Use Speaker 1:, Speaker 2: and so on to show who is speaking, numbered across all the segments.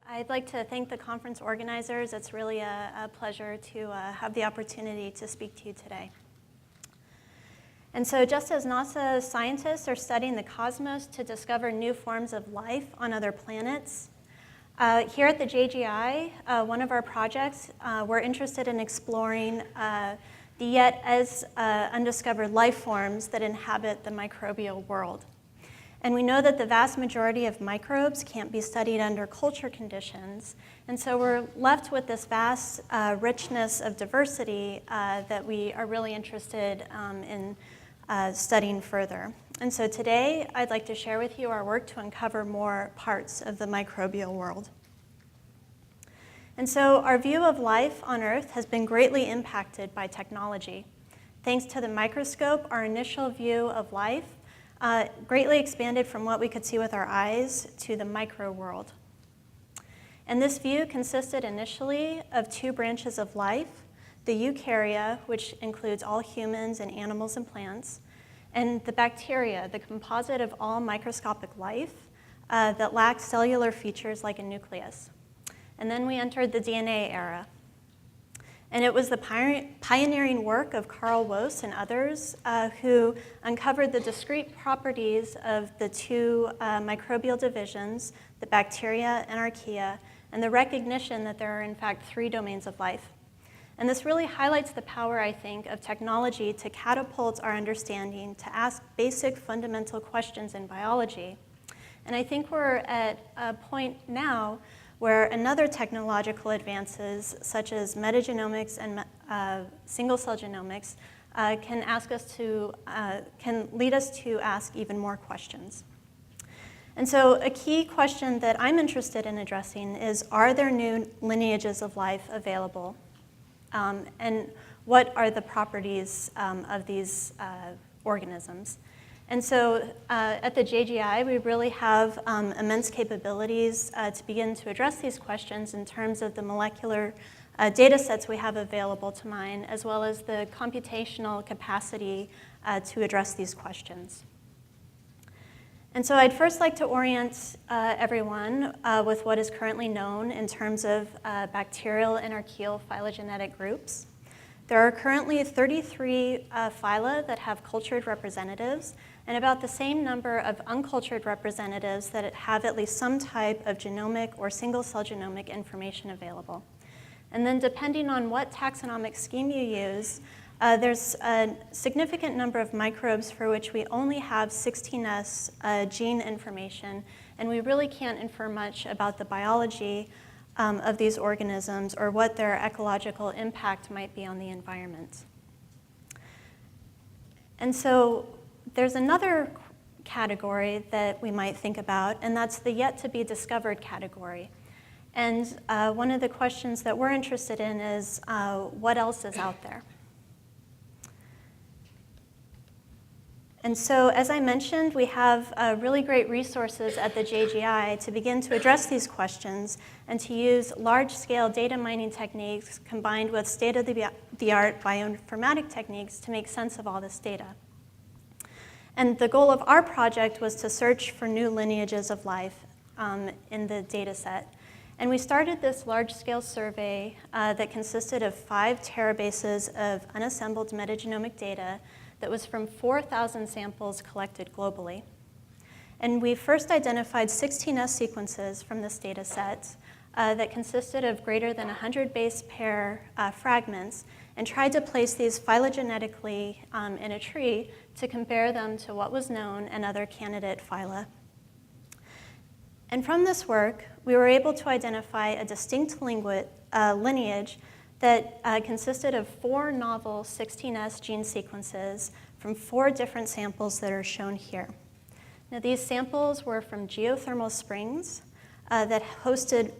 Speaker 1: I'd like to thank the conference organizers. It's really a pleasure to have the opportunity to speak to you today. And so just as NASA scientists are studying the cosmos to discover new forms of life on other planets, here at the JGI, one of our projects, we're interested in exploring the yet as undiscovered life forms that inhabit the microbial world. And we know that the vast majority of microbes can't be studied under culture conditions, and so we're left with this vast richness of diversity that we are really interested in studying further. And so today, I'd like to share with you our work to uncover more parts of the microbial world. And so our view of life on Earth has been greatly impacted by technology. Thanks to the microscope, our initial view of life greatly expanded from what we could see with our eyes to the micro world. And this view consisted initially of two branches of life: the eukarya, which includes all humans and animals and plants, and the bacteria, the composite of all microscopic life that lacks cellular features like a nucleus. And then we entered the DNA era. And it was the pioneering work of Carl Woese and others who uncovered the discrete properties of the two microbial divisions, the bacteria and archaea, and the recognition that there are in fact three domains of life. And this really highlights the power, I think, of technology to catapult our understanding, to ask basic fundamental questions in biology. And I think we're at a point now where another technological advances, such as metagenomics and single-cell genomics, can lead us to ask even more questions. And so a key question that I'm interested in addressing is, are there new lineages of life available? And what are the properties of these organisms? And so at the JGI, we really have immense capabilities to begin to address these questions in terms of the molecular data sets we have available to mine, as well as the computational capacity to address these questions. And so I'd first like to orient everyone with what is currently known in terms of bacterial and archaeal phylogenetic groups. There are currently 33 phyla that have cultured representatives, and about the same number of uncultured representatives that have at least some type of genomic or single-cell genomic information available. And then depending on what taxonomic scheme you use, there's a significant number of microbes for which we only have 16S gene information, and we really can't infer much about the biology of these organisms or what their ecological impact might be on the environment. And so there's another category that we might think about, and that's the yet to be discovered category. And one of the questions that we're interested in is what else is out there? And so, as I mentioned, we have really great resources at the JGI to begin to address these questions and to use large-scale data mining techniques combined with state-of-the-art bioinformatic techniques to make sense of all this data. And the goal of our project was to search for new lineages of life in the data set. And we started this large-scale survey that consisted of 5 terabases of unassembled metagenomic data that was from 4,000 samples collected globally. And we first identified 16S sequences from this data set that consisted of greater than 100 base pair fragments, and tried to place these phylogenetically in a tree to compare them to what was known and other candidate phyla. And from this work, we were able to identify a distinct lineage that consisted of 4 novel 16S gene sequences from 4 different samples that are shown here. Now, these samples were from geothermal springs that hosted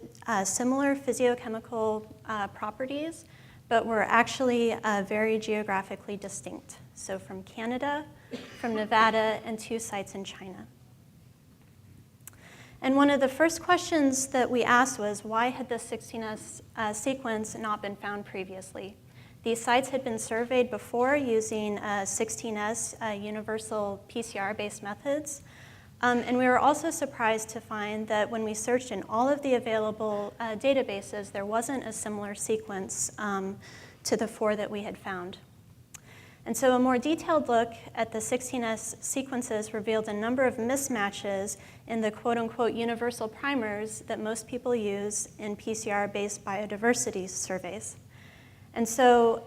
Speaker 1: similar physiochemical properties, but were actually very geographically distinct. So from Canada, from Nevada, and 2 sites in China. And one of the first questions that we asked was, why had this 16S sequence not been found previously? These sites had been surveyed before using 16S universal PCR-based methods, And we were also surprised to find that when we searched in all of the available databases, there wasn't a similar sequence to the 4 that we had found. And so a more detailed look at the 16S sequences revealed a number of mismatches in the quote-unquote universal primers that most people use in PCR-based biodiversity surveys. And so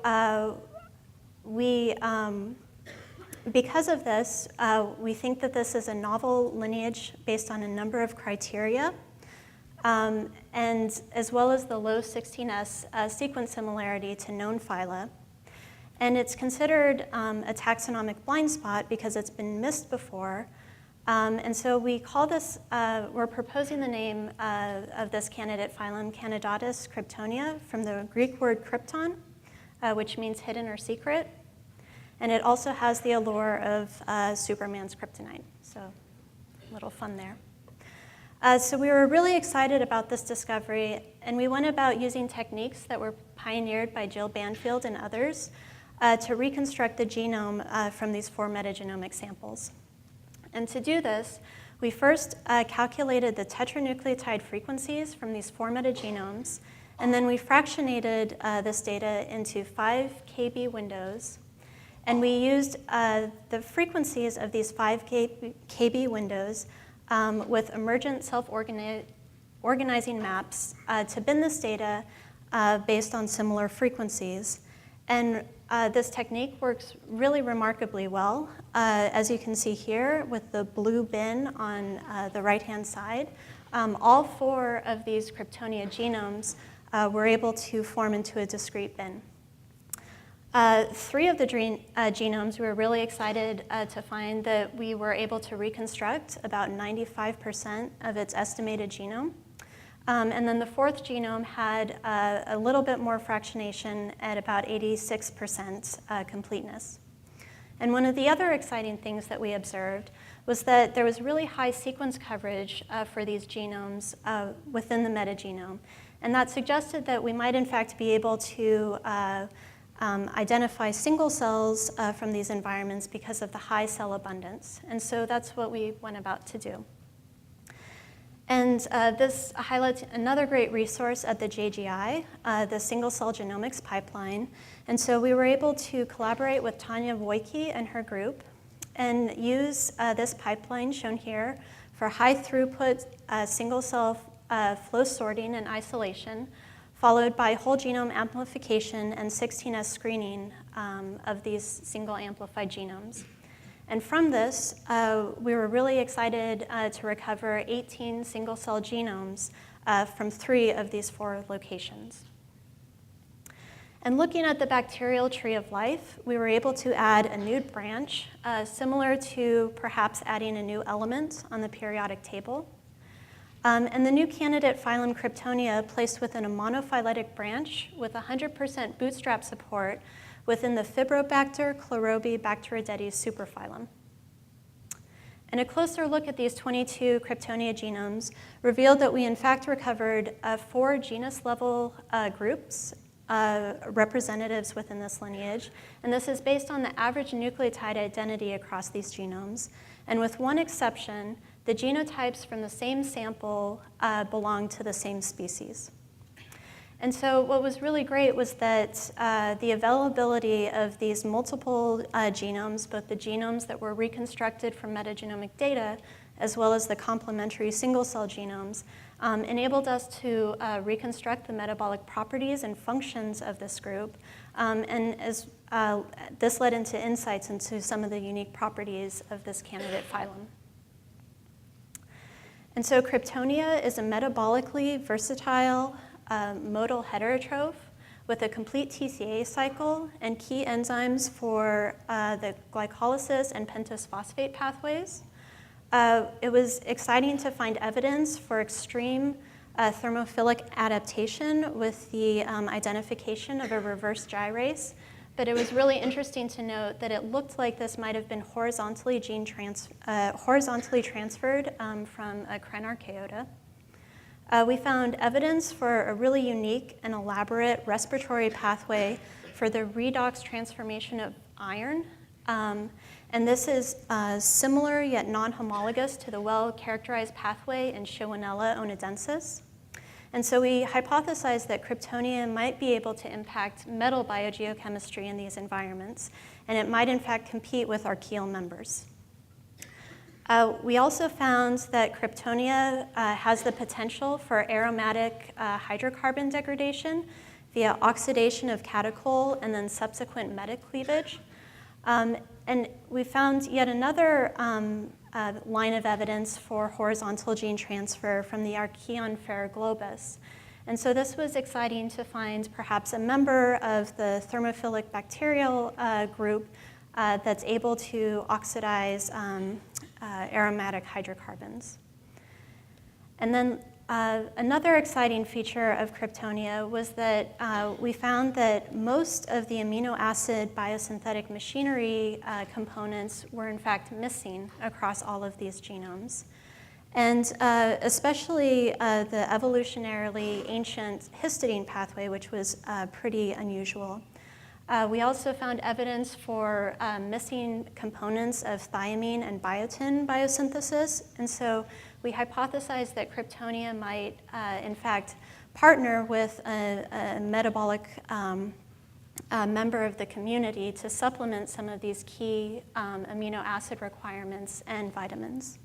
Speaker 1: because of this, we think that this is a novel lineage based on a number of criteria, and as well as the low 16S sequence similarity to known phyla. And it's considered a taxonomic blind spot because it's been missed before. And so we call this, we're proposing the name of this candidate phylum, Candidatus Kryptonia, from the Greek word krypton, which means hidden or secret. And it also has the allure of Superman's kryptonite. So a little fun there. So we were really excited about this discovery, and we went about using techniques that were pioneered by Jill Banfield and others to reconstruct the genome from these 4 metagenomic samples. And to do this, we first calculated the tetranucleotide frequencies from these 4 metagenomes, and then we fractionated this data into 5 kb windows. And we used the frequencies of these 5 kb windows with emergent self-organizing maps to bin this data based on similar frequencies. And this technique works really remarkably well. As you can see here with the blue bin on the right-hand side, all 4 of these Kryptonia genomes were able to form into a discrete bin. 3 of the genomes, we were really excited to find that we were able to reconstruct about 95% of its estimated genome. And then the 4th genome had a little bit more fractionation at about 86% completeness. And one of the other exciting things that we observed was that there was really high sequence coverage for these genomes within the metagenome. And that suggested that we might in fact be able to identify single cells from these environments because of the high cell abundance. And so that's what we went about to do. And this highlights another great resource at the JGI, the Single Cell Genomics Pipeline. And so we were able to collaborate with Tanya Wojcicki and her group and use this pipeline shown here for high throughput single cell flow sorting and isolation, followed by whole genome amplification and 16S screening of these single amplified genomes. And from this, we were really excited to recover 18 single cell genomes from 3 of these 4 locations. And looking at the bacterial tree of life, we were able to add a new branch, similar to perhaps adding a new element on the periodic table. And the new candidate phylum Kryptonia placed within a monophyletic branch with 100% bootstrap support within the Fibrobacter chlorobi Bacteroidetes superphylum. And a closer look at these 22 Kryptonia genomes revealed that we in fact recovered 4 genus-level groups, representatives within this lineage. And this is based on the average nucleotide identity across these genomes. And with one exception, the genotypes from the same sample belong to the same species. And so what was really great was that the availability of these multiple genomes, both the genomes that were reconstructed from metagenomic data, as well as the complementary single-cell genomes, enabled us to reconstruct the metabolic properties and functions of this group. And as this led into insights into some of the unique properties of this candidate phylum. And so Kryptonia is a metabolically versatile modal heterotroph with a complete TCA cycle and key enzymes for the glycolysis and pentose phosphate pathways. It was exciting to find evidence for extreme thermophilic adaptation with the identification of a reverse gyrase, but it was really interesting to note that it looked like this might have been horizontally transferred from a Crenarchaeota. We found evidence for a really unique and elaborate respiratory pathway for the redox transformation of iron And this is similar yet non-homologous to the well-characterized pathway in Shawinella onadensis. And so we hypothesized that Kryptonian might be able to impact metal biogeochemistry in these environments, and it might in fact compete with archaeal members. We also found that Kryptonia has the potential for aromatic hydrocarbon degradation via oxidation of catechol and then subsequent metacleavage. And we found yet another line of evidence for horizontal gene transfer from the Archaeon Pheroglobus. And so this was exciting to find perhaps a member of the thermophilic bacterial group that's able to oxidize aromatic hydrocarbons. And then another exciting feature of Kryptonia was that we found that most of the amino acid biosynthetic machinery components were in fact missing across all of these genomes. And especially the evolutionarily ancient histidine pathway, which was pretty unusual. We also found evidence for missing components of thiamine and biotin biosynthesis. And so we hypothesized that Kryptonia might, in fact, partner with a metabolic member of the community to supplement some of these key amino acid requirements and vitamins.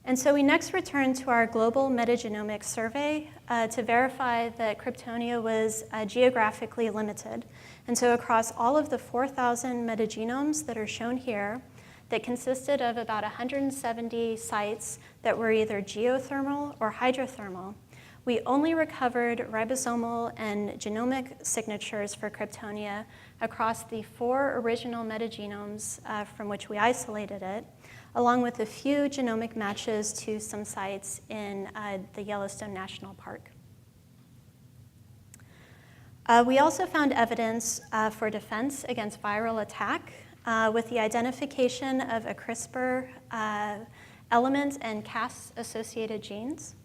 Speaker 1: And so we next returned to our global metagenomics survey to verify that Kryptonia was geographically limited. And so across all of the 4,000 metagenomes that are shown here, that consisted of about 170 sites that were either geothermal or hydrothermal, we only recovered ribosomal and genomic signatures for Kryptonia across the 4 original metagenomes from which we isolated it, along with a few genomic matches to some sites in the Yellowstone National Park. We also found evidence for defense against viral attack with the identification of a CRISPR element and Cas-associated genes.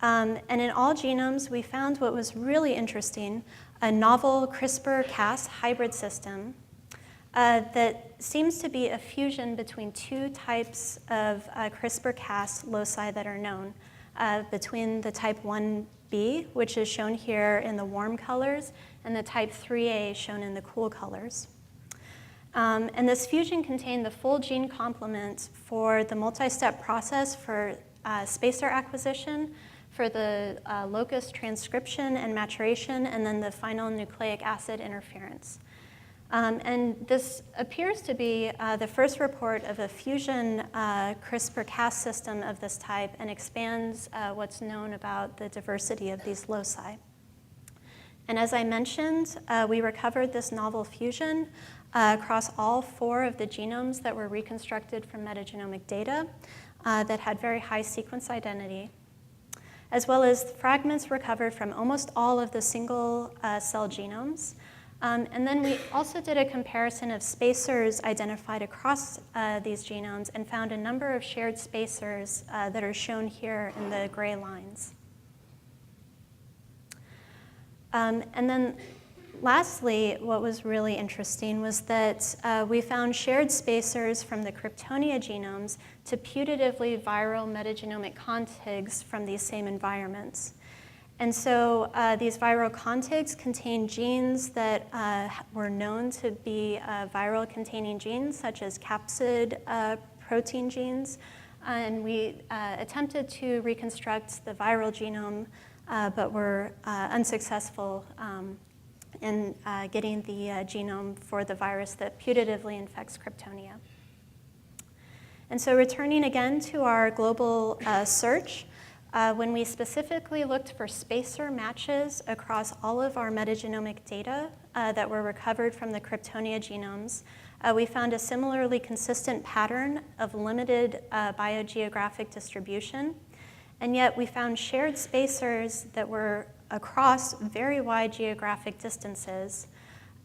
Speaker 1: And in all genomes, we found what was really interesting, a novel CRISPR-Cas hybrid system that seems to be a fusion between 2 types of CRISPR-Cas loci that are known, between the type 1b, which is shown here in the warm colors, and the type 3a shown in the cool colors. And this fusion contained the full gene complement for the multi-step process for spacer acquisition, for the locus transcription and maturation, and then the final nucleic acid interference. And this appears to be the first report of a fusion CRISPR-Cas system of this type and expands what's known about the diversity of these loci. And as I mentioned, we recovered this novel fusion across all 4 of the genomes that were reconstructed from metagenomic data that had very high sequence identity, as well as fragments recovered from almost all of the single cell genomes. And then we also did a comparison of spacers identified across these genomes and found a number of shared spacers that are shown here in the gray lines. And then lastly, what was really interesting was that we found shared spacers from the Kryptonia genomes to putatively viral metagenomic contigs from these same environments. And so these viral contigs contain genes that were known to be viral-containing genes, such as capsid protein genes. And we attempted to reconstruct the viral genome, but were unsuccessful in getting the genome for the virus that putatively infects Kryptonia. And so returning again to our global search, when we specifically looked for spacer matches across all of our metagenomic data that were recovered from the Kryptonia genomes, we found a similarly consistent pattern of limited biogeographic distribution. And yet we found shared spacers that were across very wide geographic distances,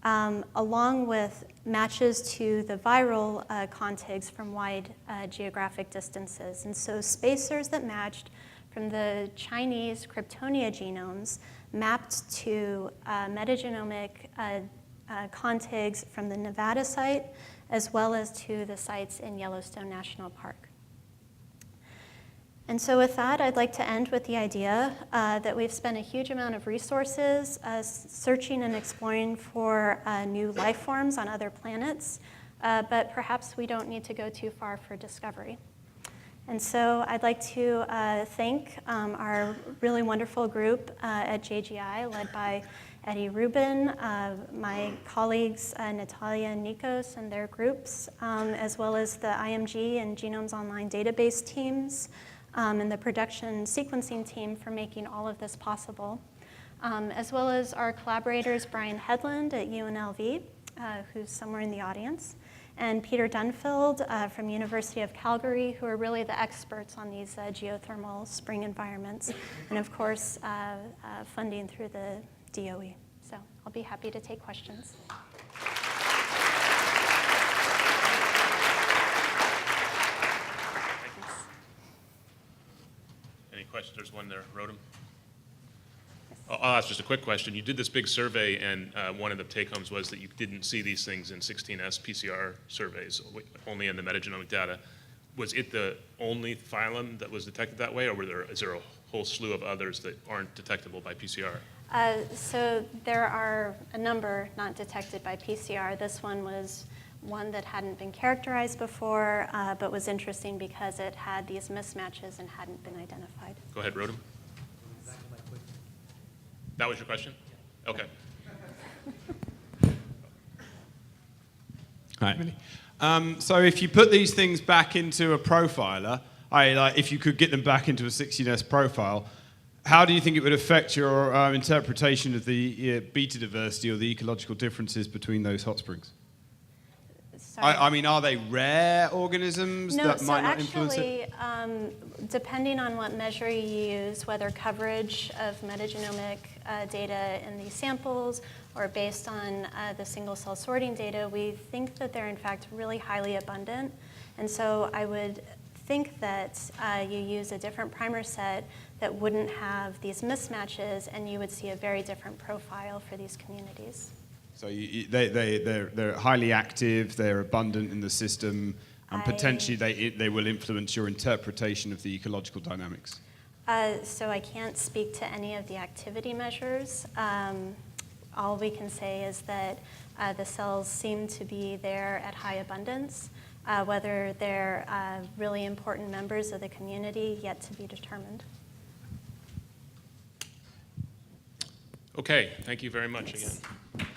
Speaker 1: along with matches to the viral contigs from wide geographic distances. And so spacers that matched from the Chinese Kryptonia genomes mapped to metagenomic contigs from the Nevada site, as well as to the sites in Yellowstone National Park. And so with that, I'd like to end with the idea that we've spent a huge amount of resources searching and exploring for new life forms on other planets, but perhaps we don't need to go too far for discovery. And so I'd like to thank our really wonderful group at JGI, led by Eddie Rubin, my colleagues Natalia and Nikos and their groups, as well as the IMG and Genomes Online database teams, and the production sequencing team for making all of this possible, as well as our collaborators, Brian Headland at UNLV, who's somewhere in the audience, and Peter Dunfield from University of Calgary, who are really the experts on these geothermal spring environments, and of course, funding through the DOE. So I'll be happy to take questions.
Speaker 2: Any questions? There's one there. Rodham? I'll ask just a quick question. You did this big survey, and one of the take-homes was that you didn't see these things in 16S PCR surveys, only in the metagenomic data. Was it the only phylum that was detected that way, or is there a whole slew of others that aren't detectable by PCR?
Speaker 1: So there are a number not detected by PCR. This one was one that hadn't been characterized before, but was interesting because it had these mismatches and hadn't been identified.
Speaker 2: Go ahead, Rodham. That was your question? Okay.
Speaker 3: Hi, Emily. So if you put these things back into a profiler, if you could get them back into a 16S profile, how do you think it would affect your interpretation of the beta diversity or the ecological differences between those hot springs? I mean, are they rare organisms that might not influence it?
Speaker 1: Depending on what measure you use, whether coverage of metagenomic data in these samples or based on the single-cell sorting data, we think that they're in fact really highly abundant. And so I would think that you use a different primer set that wouldn't have these mismatches, and you would see a very different profile for these communities.
Speaker 3: So they're highly active, they're abundant in the system, and potentially they will influence your interpretation of the ecological dynamics.
Speaker 1: So I can't speak to any of the activity measures. All we can say is that the cells seem to be there at high abundance. Whether they're really important members of the community, yet to be determined.
Speaker 2: Okay, thank you very much again.